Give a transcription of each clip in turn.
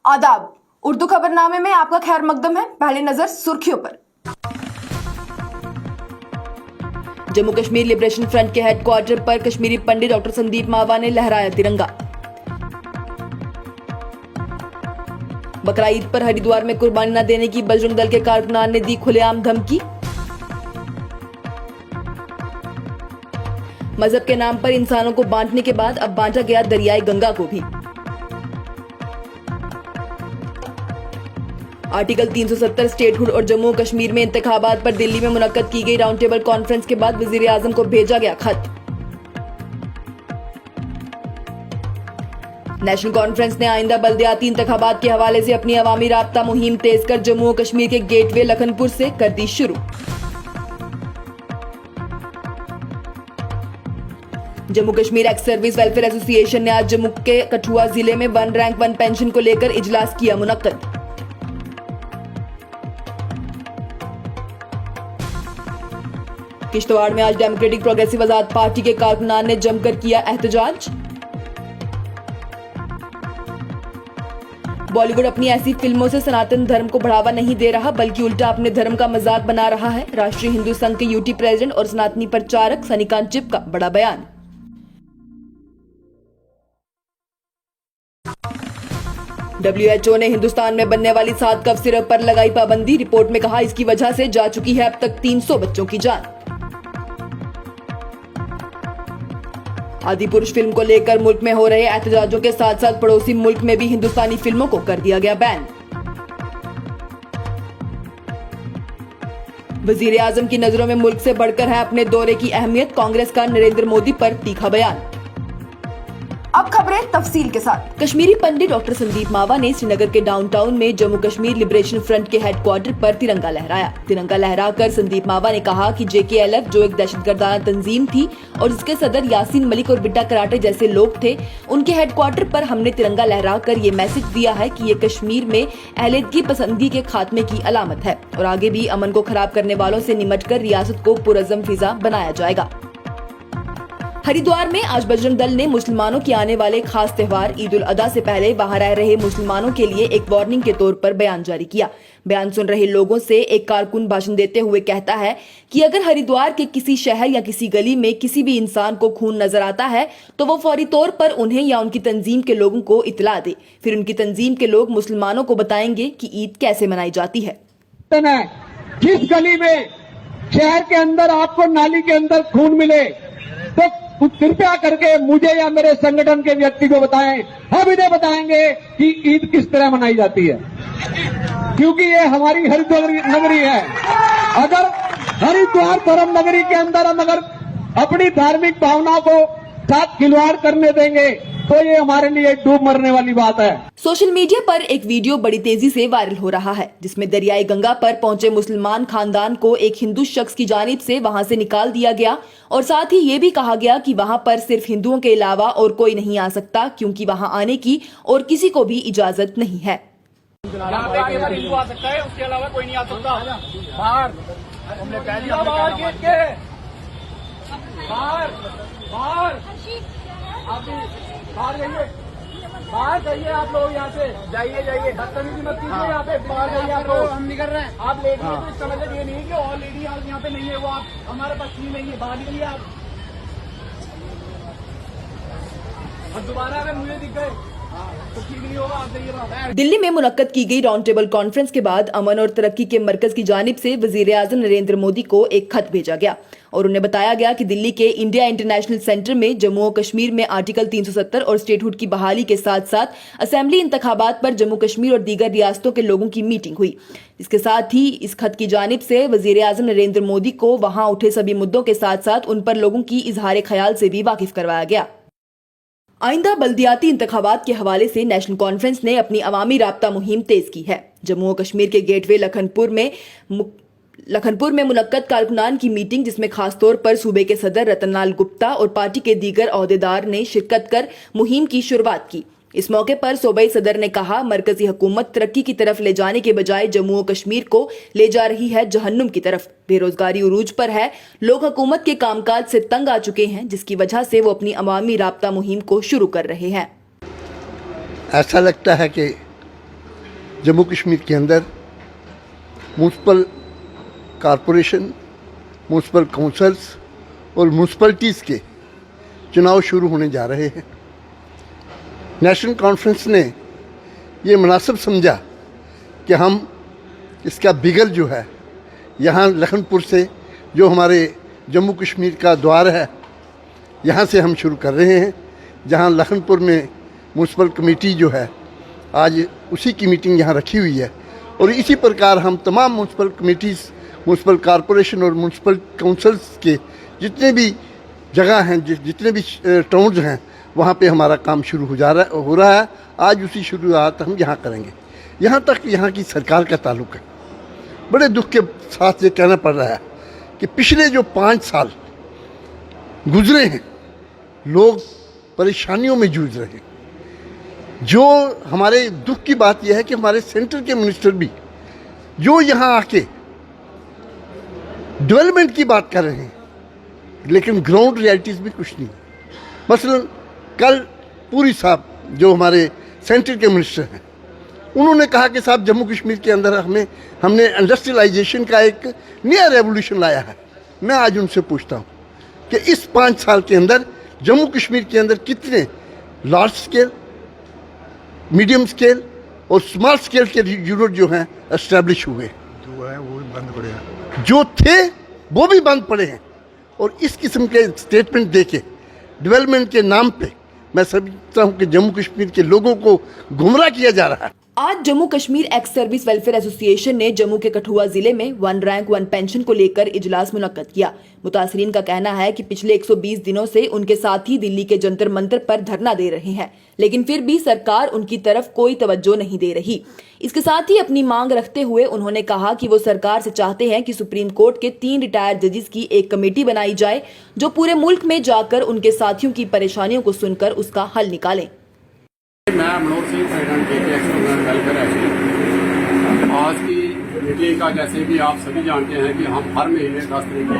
आदाब। उर्दू खबरनामे में आपका खैर मकदम है। पहले नजर सुर्खियों पर। जम्मू कश्मीर लिबरेशन फ्रंट के हेडक्वार्टर पर कश्मीरी पंडित डॉक्टर संदीप मावा ने लहराया तिरंगा। बकरा ईद पर हरिद्वार में कुर्बानी न देने की बजरंग दल के कारकुनान ने दी खुलेआम धमकी। मजहब के नाम पर इंसानों को बांटने के बाद अब बांटा गया दरियाई गंगा को भी। आर्टिकल 370 स्टेटहुड और जम्मू कश्मीर में इंतखाबात पर दिल्ली में मुनक्कद की गई राउंड टेबल कॉन्फ्रेंस के बाद वजीर आजम को भेजा गया खत। नेशनल कॉन्फ्रेंस ने आइंदा बल्दियाती इंतखाबात के हवाले से अपनी अवामी राब्ता मुहिम तेज कर जम्मू और कश्मीर के गेटवे लखनपुर से कर दी शुरू। Jammu Kashmir ex service welfare association ने आज जम्मू के कठुआ जिले में 1 रैंक 1 पेंशन को लेकर इजलास किया मुनक्कद। किश्तवाड़ में आज डेमोक्रेटिक प्रोग्रेसिव आजाद पार्टी के कारकुनान ने जमकर किया एहतजाज। बॉलीवुड अपनी ऐसी फिल्मों से सनातन धर्म को बढ़ावा नहीं दे रहा बल्कि उल्टा अपने धर्म का मजाक बना रहा है। राष्ट्रीय हिंदू संघ के यूटी प्रेसिडेंट और सनातनी प्रचारक सनिकांत चिप का बड़ा बयान। WHO ने हिंदुस्तान में बनने वाली 7 कफ सिरप पर लगाई पाबंदी। रिपोर्ट में कहा इसकी वजह से जा चुकी है अब तक 300 बच्चों की जान। आदिपुरुष फिल्म को लेकर मुल्क में हो रहे एहतजाजों के साथ साथ पड़ोसी मुल्क में भी हिंदुस्तानी फिल्मों को कर दिया गया बैन। वजीर आजम की नजरों में मुल्क से बढ़कर है अपने दौरे की अहमियत। कांग्रेस का नरेंद्र मोदी पर तीखा बयान। अब खबरें तफसील के साथ। कश्मीरी पंडित डॉक्टर संदीप मावा ने श्रीनगर के डाउनटाउन में जम्मू कश्मीर लिबरेशन फ्रंट के हेडक्वार्टर पर तिरंगा लहराया। तिरंगा लहराकर संदीप मावा ने कहा कि JKLF जो एक दहशतगर्दाना तंजीम थी और जिसके सदर यासीन मलिक और बिट्टा कराटे जैसे लोग थे, उनके हेडक्वार्टर पर हमने तिरंगा लहराकर ये मैसेज दिया है कि ये कश्मीर में अहलियतगी पसंदगी के खात्मे की अलामत है और आगे भी अमन को खराब करने वालों से निमटकर रियासत को पुरअज़म फिजा बनाया जाएगा। हरिद्वार में आज बजरंग दल ने मुसलमानों के आने वाले खास त्योहार ईद उल अदा से पहले वहां रह रहे मुसलमानों के लिए एक वार्निंग के तौर पर बयान जारी किया। बयान सुन रहे लोगों से एक कारकुन भाषण देते हुए कहता है कि अगर हरिद्वार के किसी शहर या किसी गली में किसी भी इंसान को खून नजर आता है तो वो फौरी तौर पर उन्हें या उनकी तंजीम के लोगों को इतला दे। फिर उनकी तंजीम के लोग मुसलमानों को बताएंगे कि ईद कैसे मनाई जाती है। जिस गली में शहर के अंदर आपको नाली के अंदर खून मिले तो कृपया करके मुझे या मेरे संगठन के व्यक्ति को बताएं। हम इन्हें बताएंगे कि ईद किस तरह मनाई जाती है, क्योंकि ये हमारी हरिद्वार नगरी है। अगर हरिद्वार धर्म नगरी के अंदर हम अगर अपनी धार्मिक भावनाओं को साथ खिलवाड़ करने देंगे तो ये हमारे लिए डूब मरने वाली बात है। सोशल मीडिया पर एक वीडियो बड़ी तेजी से वायरल हो रहा है जिसमें दरियाई गंगा पर पहुंचे मुसलमान खानदान को एक हिंदू शख्स की जानिब से वहां से निकाल दिया गया और साथ ही ये भी कहा गया कि वहां पर सिर्फ हिंदुओं के अलावा और कोई नहीं आ सकता क्योंकि वहां आने की और किसी को भी इजाजत नहीं है। यहाँ पे केवल हिंदू आ सकता है, उसके अलावा कोई नहीं आ सकता। बाहर हमने पहले बाहर गेट के बाहर बाहर आप बाहर जाइए, बाहर जाइए आप लोग, यहाँ से जाइए जाइए, बदतमीजी मत कीजिए। यहाँ पे बाहर जाइए आप लोग, हम नहीं कर रहे हैं। आप लेडी हैं तो इसका मतलब ये नहीं है कि और लेडी आप यहाँ पे नहीं है, वो आप हमारे पास नहीं है, बाहर निकलिए आप। और दोबारा अगर मुझे दिख गए तो ठीक नहीं होगा, आप जाइए। दिल्ली में मुनक्कद की गई राउंड टेबल कॉन्फ्रेंस के बाद अमन और तरक्की के मरकज की जानिब से वजीर आजम नरेंद्र मोदी को एक खत भेजा गया और उन्हें बताया गया कि दिल्ली के इंडिया इंटरनेशनल सेंटर में जम्मू और कश्मीर में आर्टिकल 370 और स्टेटहुड की बहाली के साथ साथ असेंबली इंतखाबात पर जम्मू कश्मीर और दीगर रियासतों के लोगों की मीटिंग हुई। इसके साथ ही इस खत की जानिब से वजीर आजम नरेंद्र मोदी को वहां उठे सभी मुद्दों के साथ साथ उन पर लोगों की इजहार ख्याल से भी वाकिफ करवाया गया। आइंदा बल्दियाती इंतखाबात के हवाले से नेशनल कॉन्फ्रेंस ने अपनी अवामी राब्ता मुहिम तेज की है। जम्मू और कश्मीर के गेटवे लखनपुर में मुनक्कद कारकुनान की मीटिंग जिसमें खासतौर पर सूबे के सदर रतनलाल गुप्ता और पार्टी के दीगर ओहदेदार ने शिरकत कर मुहिम की शुरुआत की। इस मौके पर सूबाई सदर ने कहा मरकजी हुकूमत तरक्की की तरफ ले जाने के बजाय जम्मू और कश्मीर को ले जा रही है जहन्नुम की तरफ। बेरोजगारी उरूज पर है, लोग हुकूमत के कामकाज से तंग आ चुके हैं जिसकी वजह से वो अपनी अवामी राब्ता मुहिम को शुरू कर रहे हैं। ऐसा लगता है कि जम्मू कश्मीर के अंदर म्यूनसिपल कॉरपोरेशन, म्यूनसिपल काउंसिल्स और म्यूनसिपलिटीज़ के चुनाव शुरू होने जा रहे हैं। नेशनल कॉन्फ्रेंस ने ये मुनासिब समझा कि हम इसका बिगल जो है यहाँ लखनपुर से, जो हमारे जम्मू कश्मीर का द्वार है, यहाँ से हम शुरू कर रहे हैं। जहाँ लखनपुर में म्यूनसिपल कमेटी जो है, आज उसी की मीटिंग यहाँ रखी हुई है और इसी प्रकार हम तमाम म्यूनसिपल कमेटीज़, म्यूनसिपल कॉरपोरेशन और म्यूनसिपल काउंसिल्स के जितने भी जगह हैं, जितने भी टाउन्स हैं, वहाँ पे हमारा काम शुरू हो रहा है। आज उसी शुरुआत हम यहाँ करेंगे। यहाँ तक यहाँ की सरकार का ताल्लुक़ है। बड़े दुख के साथ ये कहना पड़ रहा है कि पिछले जो 5 साल गुजरे हैं, लोग परेशानियों में जूझ रहे हैं। जो हमारे दुख की बात यह है कि हमारे सेंटर के मिनिस्टर भी जो यहाँ आके डेवलपमेंट की बात कर रहे हैं, लेकिन ग्राउंड रियलिटीज़ भी कुछ नहीं। मसलन कल पूरी साहब जो हमारे सेंटर के मिनिस्टर हैं, उन्होंने कहा कि साहब जम्मू कश्मीर के अंदर हमने इंडस्ट्रियलाइजेशन का एक नया रेवोल्यूशन लाया है। मैं आज उनसे पूछता हूँ कि इस 5 साल के अंदर जम्मू कश्मीर के अंदर कितने लार्ज स्केल, मीडियम स्केल और स्मॉल स्केल के यूनिट जो हैं एस्टेब्लिश हुए, जो है वो भी बंद पड़े हैं, जो थे वो भी बंद पड़े हैं। और इस किस्म के स्टेटमेंट देके डेवलपमेंट के नाम पे मैं समझता हूँ कि जम्मू कश्मीर के लोगों को गुमराह किया जा रहा है। आज Jammu Kashmir ex service welfare association ने जम्मू के कठुआ जिले में 1 रैंक 1 पेंशन को लेकर इजलास मुनक्कद किया। मुतासरीन का कहना है कि पिछले 120 दिनों से उनके साथी दिल्ली के जंतर मंतर पर धरना दे रहे हैं, लेकिन फिर भी सरकार उनकी तरफ कोई तवज्जो नहीं दे रही। इसके साथ ही अपनी मांग रखते हुए उन्होंने कहा कि वो सरकार से चाहते हैं कि सुप्रीम कोर्ट के 3 रिटायर्ड जजेस की एक कमेटी बनाई जाए, जो पूरे मुल्क में जाकर उनके साथियों की परेशानियों को सुनकर उसका हल निकालें। मैं मनोहर सिंह, प्रेसिडेंट के एक्स वेलफेयर एसोसिएशन। आज की मीटिंग का जैसे कि आप सभी जानते हैं कि हम हर महीने 10 तारीख को,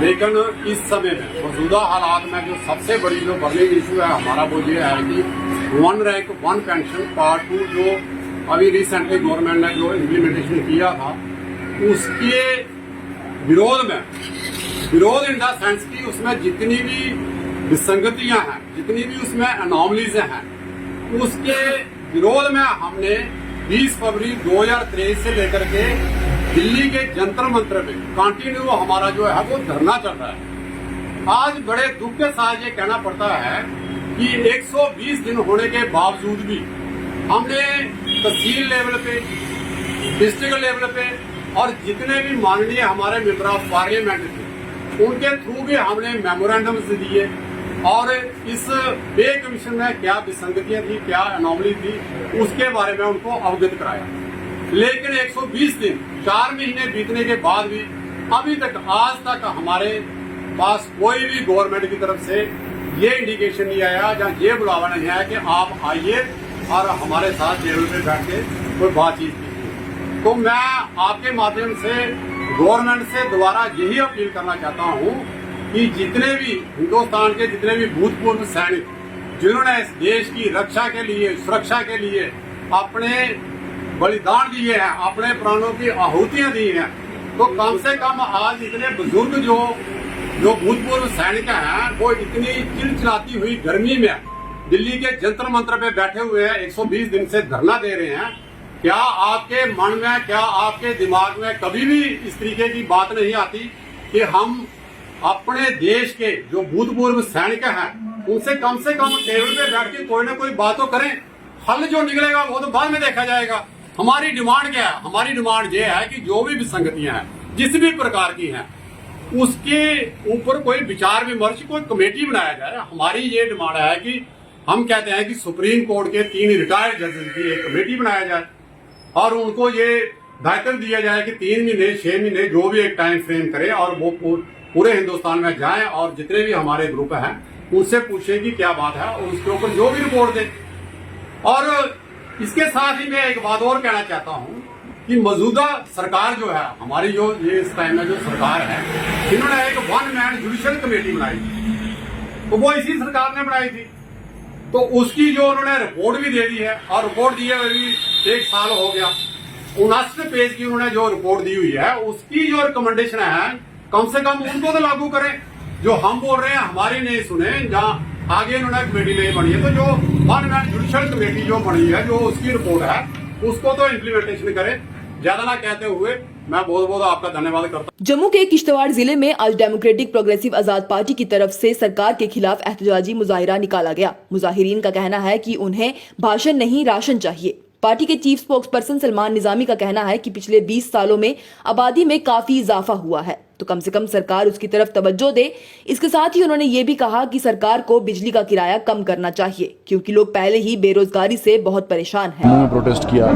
लेकिन इस समय में मौजूदा हालात में जो सबसे बड़ी जो बर्निंग इशू है हमारा वो ये है कि 1 रैंक 1 पेंशन पार्ट 2 जो अभी रिसेंटली गवर्नमेंट ने जो इम्प्लीमेंटेशन किया था, उसके विरोध इन द सेंस की उसमें जितनी भी विसंगतियां हैं, जितनी भी उसमें अनॉमलीज हैं, उसके विरोध में हमने 20 फरवरी 2023 से लेकर के दिल्ली के जंतर मंतर में कंटिन्यू हमारा जो है वो धरना चल रहा है। आज बड़े दुख के साथ ये कहना पड़ता है कि 120 दिन होने के बावजूद भी हमने तहसील लेवल पे, डिस्ट्रिक्ट लेवल पे और जितने भी माननीय हमारे मेंबर ऑफ पार्लियामेंट थे, उनके थ्रू भी हमने मेमोरेंडम दिए और इस पे कमीशन में क्या विसंगतियां थी, क्या अनोमली थी, उसके बारे में उनको अवगत कराया। लेकिन 120 दिन 4 महीने बीतने के बाद भी अभी तक आज तक हमारे पास कोई भी गवर्नमेंट की तरफ से ये इंडिकेशन नहीं आया, जहाँ ये बुलावा नहीं आया कि आप आइए और हमारे साथ टेबल पे बैठ के कोई बातचीत कीजिए। तो मैं आपके माध्यम से गवर्नमेंट से दोबारा यही अपील करना चाहता हूँ कि जितने भी हिंदुस्तान के जितने भी भूतपूर्व सैनिक जिन्होंने इस देश की रक्षा के लिए, सुरक्षा के लिए अपने बलिदान दिए हैं, अपने प्राणों की आहुतियां दी हैं, तो कम से कम आज इतने बुजुर्ग जो भूतपूर्व सैनिक हैं, वो इतनी चिलचिलाती हुई गर्मी में दिल्ली के जंतर मंतर पे बैठे हुए हैं, 120 दिन से धरना दे रहे हैं। क्या आपके मन में, क्या आपके दिमाग में कभी भी इस तरीके की बात नहीं आती कि हम अपने देश के जो भूतपूर्व सैनिक हैं उनसे कम टेबल पे बैठ के कोई ना कोई बात तो करें। हल जो निकलेगा वो तो बाद में देखा जाएगा। हमारी डिमांड क्या है? हमारी डिमांड ये है कि जो भी विसंगतियां हैं, जिस भी प्रकार की हैं, उसके ऊपर कोई विचार विमर्श, कोई कमेटी बनाया जाए। हमारी ये डिमांड है कि हम कहते हैं कि सुप्रीम कोर्ट के 3 रिटायर्ड जजेस की एक कमेटी बनाया जाए और उनको ये दायित्व दिया जाए कि 3 महीने 6 महीने जो भी एक टाइम फ्रेम करे और वो पूरे हिंदुस्तान में जाएं और जितने भी हमारे ग्रुप हैं उनसे पूछे कि क्या बात है और उसके ऊपर जो भी रिपोर्ट दे। और इसके साथ ही मैं एक बात और कहना चाहता हूं कि मौजूदा सरकार जो है हमारी, जो ये इस टाइम में जो सरकार है, इन्होंने एक 1 मैन जुडिशियल कमेटी बनाई थी, तो वो इसी सरकार ने बनाई थी। तो उसकी जो उन्होंने रिपोर्ट भी दे दी है, और रिपोर्ट दी है अभी 1 साल हो गया। 59 पेज की उन्होंने जो रिपोर्ट दी हुई है, उसकी जो रिकमेंडेशन है कम से कम उनको तो लागू करें। जो हम बोल रहे हैं हमारी नहीं सुने, जहाँ आगे उन्होंने कमेटी नहीं बनी है, तो जो वन मैन जुडिशियल कमेटी जो बनी है, जो उसकी रिपोर्ट है, उसको तो इम्प्लीमेंटेशन करें। ज्यादा ना कहते हुए मैं बहुत बहुत आपका धन्यवाद करता हूं। जम्मू के किश्तवाड़ जिले में आज डेमोक्रेटिक प्रोग्रेसिव आजाद पार्टी की तरफ से सरकार के खिलाफ एहतजाजी मुजाहिरा निकाला गया। मुजाहिरीन का कहना है कि उन्हें भाषण नहीं राशन चाहिए। पार्टी के चीफ स्पोक्सपर्सन सलमान निजामी का कहना है कि पिछले 20 सालों में आबादी में काफी इजाफा हुआ है, तो कम से कम सरकार उसकी तरफ तवज्जो दे। इसके साथ ही उन्होंने ये भी कहा कि सरकार को बिजली का किराया कम करना चाहिए, क्योंकि लोग पहले ही बेरोजगारी से बहुत परेशान हैं। जम्मू में प्रोटेस्ट किया,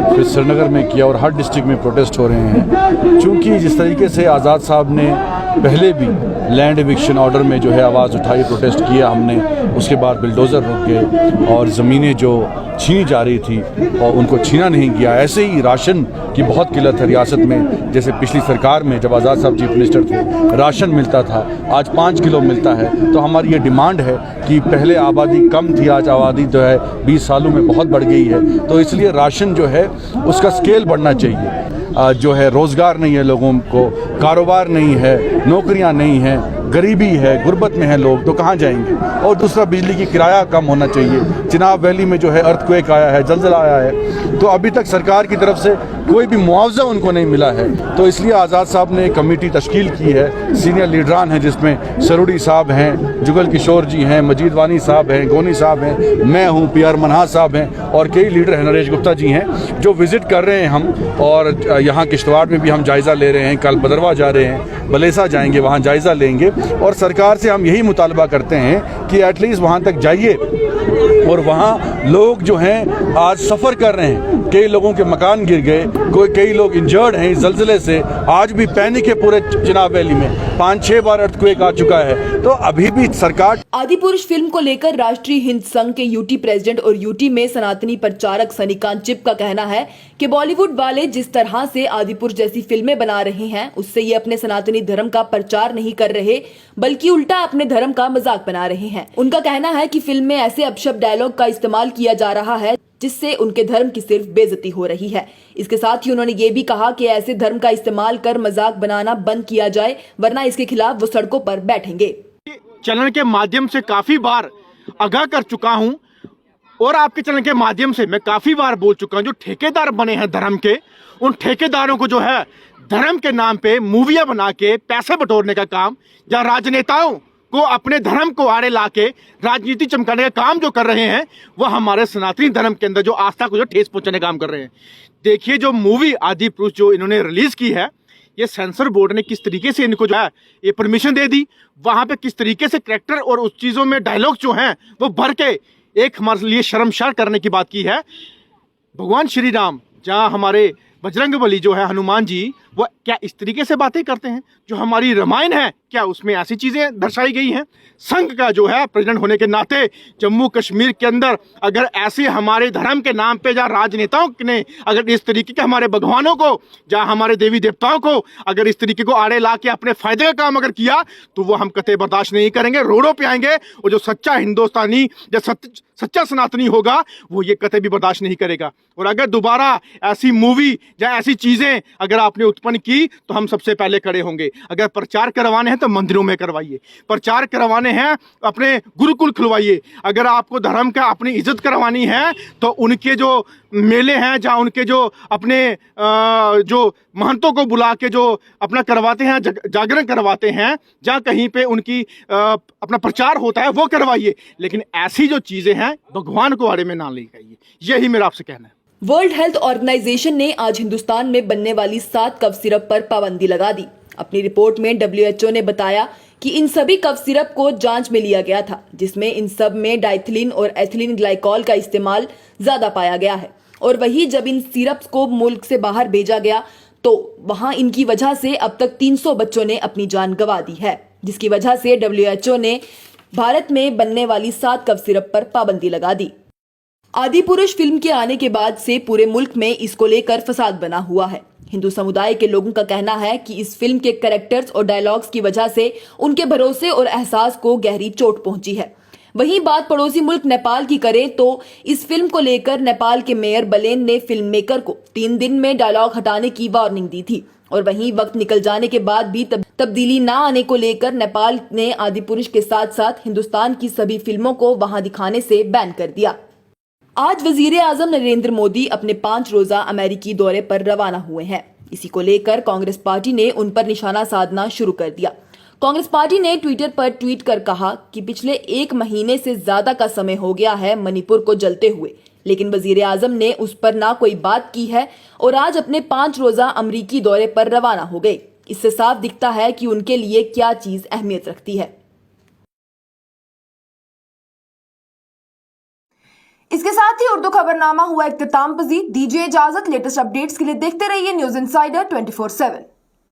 फिर श्रीनगर में किया और हर डिस्ट्रिक्ट में प्रोटेस्ट हो रहे हैं। चूँकि जिस तरीके से आज़ाद साहब ने पहले भी लैंड एविक्शन ऑर्डर में जो है आवाज़ उठाई, प्रोटेस्ट किया हमने, उसके बाद बिल्डोज़र रुक गए और ज़मीनें जो छीनी जा रही थी और उनको छीना नहीं गया। ऐसे ही राशन की बहुत किल्लत है रियासत में। जैसे पिछली सरकार में जब आज़ाद साहब चीफ मिनिस्टर थे, राशन मिलता था, आज 5 किलो मिलता है। तो हमारी ये डिमांड है कि पहले आबादी कम थी, आज आबादी जो है 20 सालों में बहुत बढ़ गई है, तो इसलिए राशन जो है उसका स्केल बढ़ना चाहिए। जो है रोज़गार नहीं है लोगों को, कारोबार नहीं है, नौकरियां नहीं हैं, गरीबी है, गुर्बत में है लोग, तो कहाँ जाएंगे। और दूसरा, बिजली की किराया कम होना चाहिए। चिनाब वैली में जो है अर्थक्वेक आया है, जलजला आया है, तो अभी तक सरकार की तरफ से कोई भी मुआवजा उनको नहीं मिला है। तो इसलिए आज़ाद साहब ने एक कमेटी तश्कील की है, सीनियर लीडरान हैं, जिसमें सरूड़ी साहब हैं, जुगल किशोर जी हैं, मजीद वानी साहब हैं, गोनी साहब हैं, मैं हूँ, PR मनहा साहब हैं और कई लीडर हैं, नरेश गुप्ता जी हैं, जो विज़िट कर रहे हैं हम। और यहाँ किश्तवाड़ में भी हम जायज़ा ले रहे हैं, कल बदरवा जा रहे हैं, बलेसा जाएंगे, वहाँ जायज़ा लेंगे। और सरकार से हम यही मुतालबा करते हैं कि एटलीस्ट वहाँ तक जाइए और वहाँ लोग जो हैं आज सफ़र कर रहे हैं, कई लोगों के मकान गिर गए, कई लोग इंजर्ड हैं इस ज़लज़ले से, आज भी पैनिक है पूरे चिनाब वैली में, 5-6 बार अर्थक्वेक आ चुका है। तो अभी भी सरकार आदिपुरुष फिल्म को लेकर राष्ट्रीय हिंद संघ के यूटी प्रेसिडेंट और यूटी में सनातनी प्रचारक सनीकांत चिप का कहना है कि बॉलीवुड वाले जिस तरह से आदिपुरुष जैसी फिल्में बना रहे हैं, उससे ये अपने सनातनी धर्म का प्रचार नहीं कर रहे, बल्कि उल्टा अपने धर्म का मजाक बना रहे हैं। उनका कहना है कि फिल्म में ऐसे अपशब्द डायलॉग का इस्तेमाल किया जा रहा है जिससे उनके धर्म की सिर्फ बेइज्जती हो रही है। इसके साथ ही उन्होंने ये भी कहा कि ऐसे धर्म का इस्तेमाल कर मजाक बनाना बंद किया जाए, वरना इसके खिलाफ वो सड़कों पर बैठेंगे। चैनल के माध्यम से काफी बार आगाह कर चुका हूं और आपके चैनल के माध्यम से मैं काफी बार बोल चुका हूं, जो ठेकेदार बने हैं धर्म के, उन ठेकेदारों को जो है धर्म के नाम पे मूवियां बना के पैसे बटोरने का काम, या राजनेताओं को अपने धर्म को आड़े लाके राजनीति चमकाने का काम जो कर रहे हैं, वह हमारे सनातनी धर्म के अंदर जो आस्था को जो ठेस पहुंचाने का काम कर रहे हैं। देखिए, जो मूवी आदिपुरुष जो इन्होंने रिलीज की है, ये सेंसर बोर्ड ने किस तरीके से इनको जो है ये परमिशन दे दी, वहां पे किस तरीके से कैरेक्टर और उस चीजों में डायलॉग जो हैं वो भर के एक हमारे लिए शर्मसार करने की बात की है। भगवान श्री राम, जहाँ हमारे बजरंगबली जो है हनुमान जी, वो क्या इस तरीके से बातें करते हैं? जो हमारी रामायण है, क्या उसमें ऐसी चीजें दर्शाई गई हैं? संघ का जो है प्रेसिडेंट होने के नाते जम्मू कश्मीर के अंदर अगर ऐसे हमारे धर्म के नाम पे, जहाँ राजनेताओं ने अगर इस तरीके के हमारे भगवानों को, जहाँ हमारे देवी देवताओं को अगर इस तरीके को आड़े ला के अपने फायदे का काम अगर किया, तो वो हम कतई बर्दाश्त नहीं करेंगे, रोडों पे आएंगे। और जो सच्चा हिंदुस्तानी या सच्चा सनातनी होगा, वो ये कतई भी बर्दाश्त नहीं करेगा। और अगर दोबारा ऐसी मूवी या ऐसी चीजें अगर आपने उत्पन्न की, तो हम सबसे पहले खड़े होंगे। अगर प्रचार करवाने हैं तो मंदिरों में करवाइए, प्रचार करवाने हैं अपने गुरुकुल खुलवाइए। अगर आपको धर्म का अपनी इज्जत करवानी है, तो उनके जो मेले हैं, जहाँ उनके जो अपने जो महंतों को बुला के जो अपना करवाते हैं, जागरण करवाते हैं, जहाँ कहीं पे उनकी अपना प्रचार होता है, वो करवाइए। लेकिन ऐसी जो चीजें हैं, भगवान को आड़े में ना ले जाइए। यही मेरा आपसे कहना है। वर्ल्ड हेल्थ ऑर्गेनाइजेशन ने आज हिंदुस्तान में बनने वाली 7 कफ सिरप पर पाबंदी लगा दी। अपनी रिपोर्ट में WHO ने बताया कि इन सभी कफ सिरप को जांच में लिया गया था, जिसमें इन सब में डाइथिलीन और एथिलीन ग्लाइकॉल का इस्तेमाल ज्यादा पाया गया है। और वही जब इन सिरप्स को मुल्क से बाहर भेजा गया, तो वहां इनकी वजह से अब तक 300 बच्चों ने अपनी जान गंवा दी है, जिसकी वजह से WHO ने भारत में बनने वाली 7 कफ सिरप पर पाबंदी लगा दी। आदिपुरुष फिल्म के आने के बाद से पूरे मुल्क में इसको लेकर फसाद बना हुआ है। हिंदू समुदाय के लोगों का कहना है कि इस फिल्म के कैरेक्टर्स और डायलॉग्स की वजह से उनके भरोसे और एहसास को गहरी चोट पहुंची है। वहीं बात पड़ोसी मुल्क नेपाल की करें तो इस फिल्म को लेकर नेपाल के मेयर बलेन ने फिल्म मेकर को 3 दिन में डायलॉग हटाने की वार्निंग दी थी और वहीं वक्त निकल जाने के बाद भी तब्दीली न आने को लेकर नेपाल ने आदिपुरुष के साथ साथ हिंदुस्तान की सभी फिल्मों को वहां दिखाने से बैन कर दिया। आज वजीर आजम नरेंद्र मोदी अपने 5 रोजा अमेरिकी दौरे पर रवाना हुए हैं। इसी को लेकर कांग्रेस पार्टी ने उन पर निशाना साधना शुरू कर दिया। कांग्रेस पार्टी ने ट्विटर पर ट्वीट कर कहा कि पिछले 1 महीने से ज्यादा का समय हो गया है मणिपुर को जलते हुए, लेकिन वजीर आजम ने उस पर ना कोई बात की है और आज अपने 5 रोजा अमेरिकी दौरे पर रवाना हो गए। इससे साफ दिखता है कि उनके लिए क्या चीज अहमियत रखती है। इसके साथ ही उर्दू खबरनामा हुआ इख्तिताम पजीर। दीजिए इजाजत। लेटेस्ट अपडेट्स के लिए देखते रहिए न्यूज इंसाइडर 24/7।